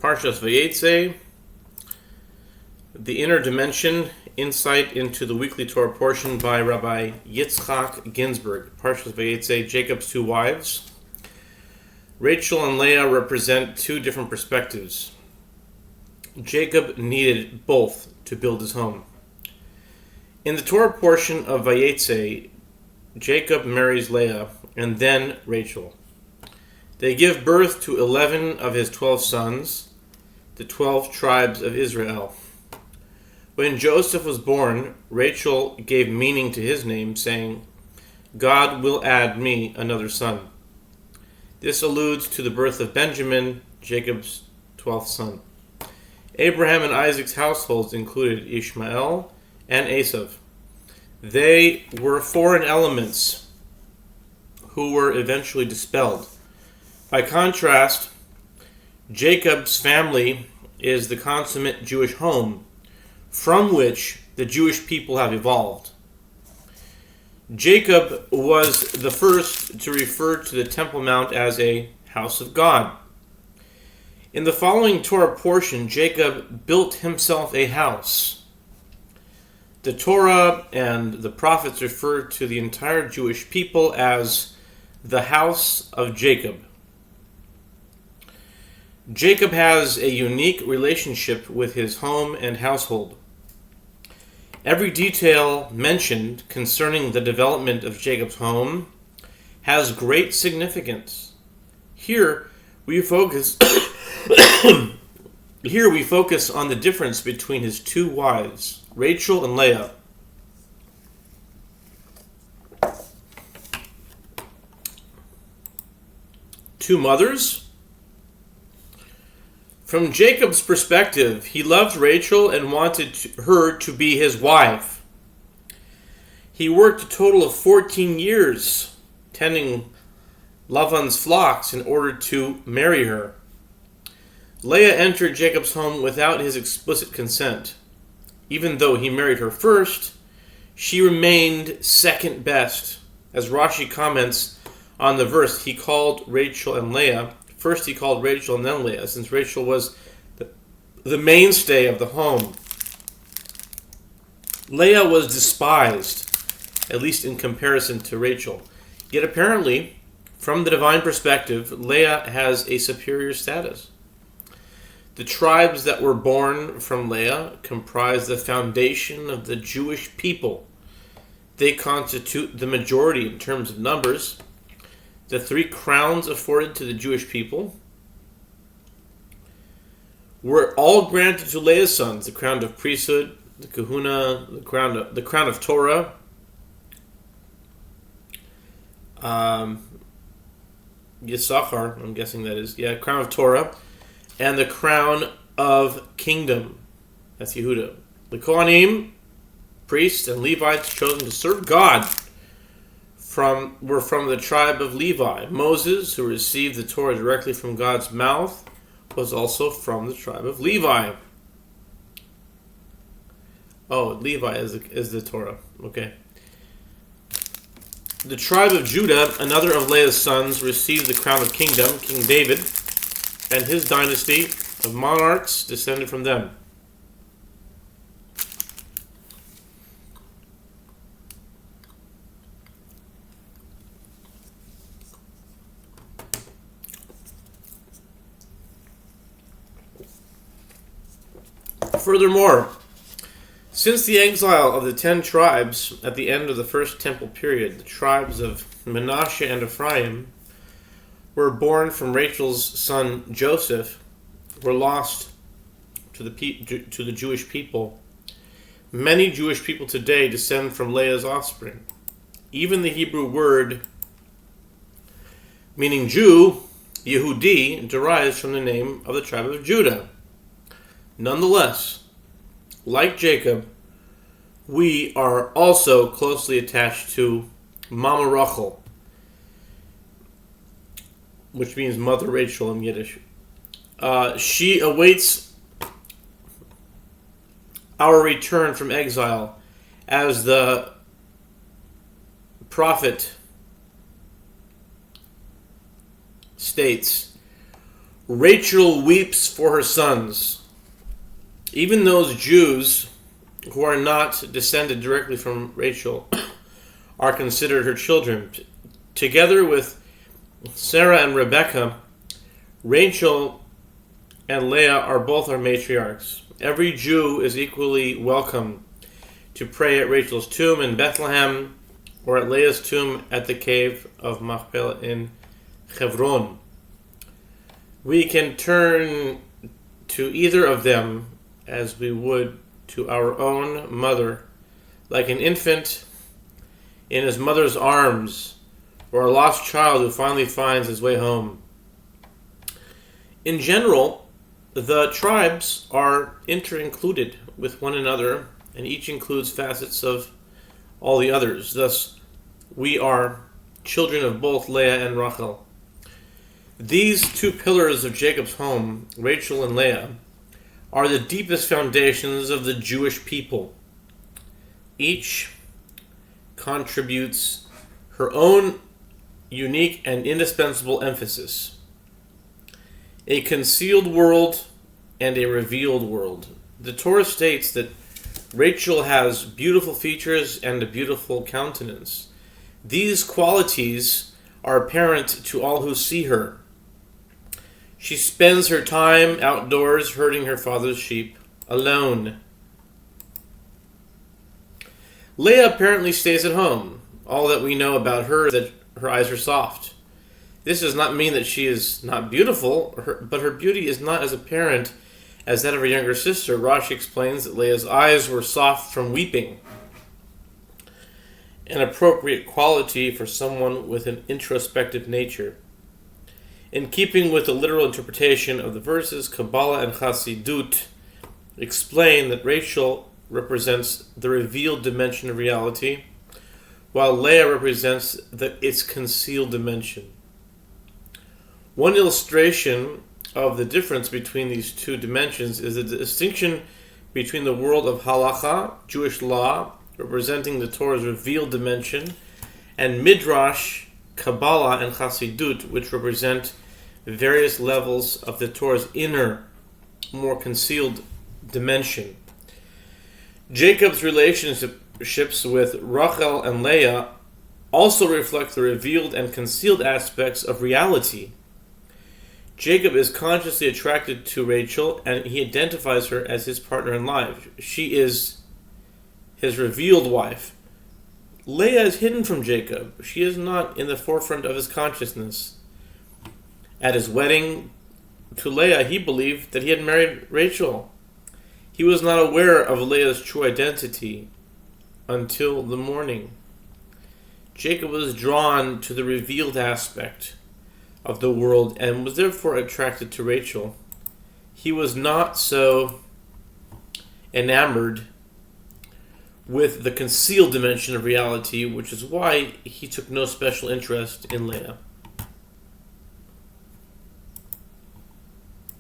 Parshas VAYEITZEI, the inner dimension, insight into the weekly Torah portion by Rabbi YITZCHAK GINSBURGH. Parshas VAYEITZEI, Jacob's two wives. Rachel and Leah represent two different perspectives. Jacob needed both to build his home. In the Torah portion of VAYEITZEI, Jacob marries Leah and then Rachel. They give birth to 11 of his 12 sons, the 12 tribes of Israel. When Joseph was born, Rachel gave meaning to his name, saying, "God will add me another son." This alludes to the birth of Benjamin, Jacob's 12th son. Abraham and Isaac's households included Ishmael and Esau. They were foreign elements who were eventually dispelled. By contrast, Jacob's family is the consummate Jewish home from which the Jewish people have evolved. Jacob was the first to refer to the Temple Mount as a house of God. In the following Torah portion, Jacob built himself a house. The Torah and the prophets refer to the entire Jewish people as the house of Jacob. Jacob has a unique relationship with his home and household. Every detail mentioned concerning the development of Jacob's home has great significance. Here we focus on the difference between his two wives, Rachel and Leah. Two mothers. From Jacob's perspective, he loved Rachel and wanted her to be his wife. He worked a total of 14 years tending Lavan's flocks in order to marry her. Leah entered Jacob's home without his explicit consent. Even though he married her first, she remained second best. As Rashi comments on the verse, he called Rachel and Leah. First he called Rachel and then Leah, since Rachel was the mainstay of the home. Leah was despised, at least in comparison to Rachel. Yet apparently, from the divine perspective, Leah has a superior status. The tribes that were born from Leah comprise the foundation of the Jewish people. They constitute the majority in terms of numbers. The three crowns afforded to the Jewish people were all granted to Leah's sons: the crown of priesthood, the kahuna, the crown of Torah, Yisachar, I'm guessing that is, crown of Torah, and the crown of kingdom. That's Yehuda. The Kohanim, priests, and Levites chosen to serve God were from the tribe of Levi. Moses, who received the Torah directly from God's mouth, was also from the tribe of Levi. Oh, Levi is the Torah. Okay. The tribe of Judah, another of Leah's sons, received the crown of kingdom. King David and his dynasty of monarchs descended from them. Furthermore, since the exile of the 10 tribes at the end of the first temple period, the tribes of Manasseh and Ephraim were born from Rachel's son Joseph, were lost to the Jewish people. Many Jewish people today descend from Leah's offspring. Even the Hebrew word meaning Jew, Yehudi, derives from the name of the tribe of Judah. Nonetheless, like Jacob, we are also closely attached to Mama Rachel, which means Mother Rachel in Yiddish. She awaits our return from exile, as the prophet states, Rachel weeps for her sons. Even those Jews who are not descended directly from Rachel are considered her children. Together with Sarah and Rebecca, Rachel and Leah are both our matriarchs. Every Jew is equally welcome to pray at Rachel's tomb in Bethlehem or at Leah's tomb at the cave of Machpelah in Hebron. We can turn to either of them as we would to our own mother, like an infant in his mother's arms, or a lost child who finally finds his way home. In general, the tribes are inter-included with one another, and each includes facets of all the others. Thus, we are children of both Leah and Rachel. These two pillars of Jacob's home, Rachel and Leah, are the deepest foundations of the Jewish people. Each contributes her own unique and indispensable emphasis. A concealed world and a revealed world. The Torah states that Rachel has beautiful features and a beautiful countenance. These qualities are apparent to all who see her. She spends her time outdoors herding her father's sheep, alone. Leah apparently stays at home. All that we know about her is that her eyes are soft. This does not mean that she is not beautiful, but her beauty is not as apparent as that of her younger sister. Rashi explains that Leah's eyes were soft from weeping, an appropriate quality for someone with an introspective nature. In keeping with the literal interpretation of the verses, Kabbalah and Chassidut explain that Rachel represents the revealed dimension of reality, while Leah represents its concealed dimension. One illustration of the difference between these two dimensions is the distinction between the world of halacha, Jewish law, representing the Torah's revealed dimension, and Midrash, Kabbalah, and Chassidut, which represent various levels of the Torah's inner, more concealed dimension. Jacob's relationships with Rachel and Leah also reflect the revealed and concealed aspects of reality. Jacob is consciously attracted to Rachel, and he identifies her as his partner in life. She is his revealed wife. Leah is hidden from Jacob. She is not in the forefront of his consciousness. At his wedding to Leah, he believed that he had married Rachel. He was not aware of Leah's true identity until the morning. Jacob was drawn to the revealed aspect of the world and was therefore attracted to Rachel. He was not so enamored with the concealed dimension of reality, which is why he took no special interest in Leah.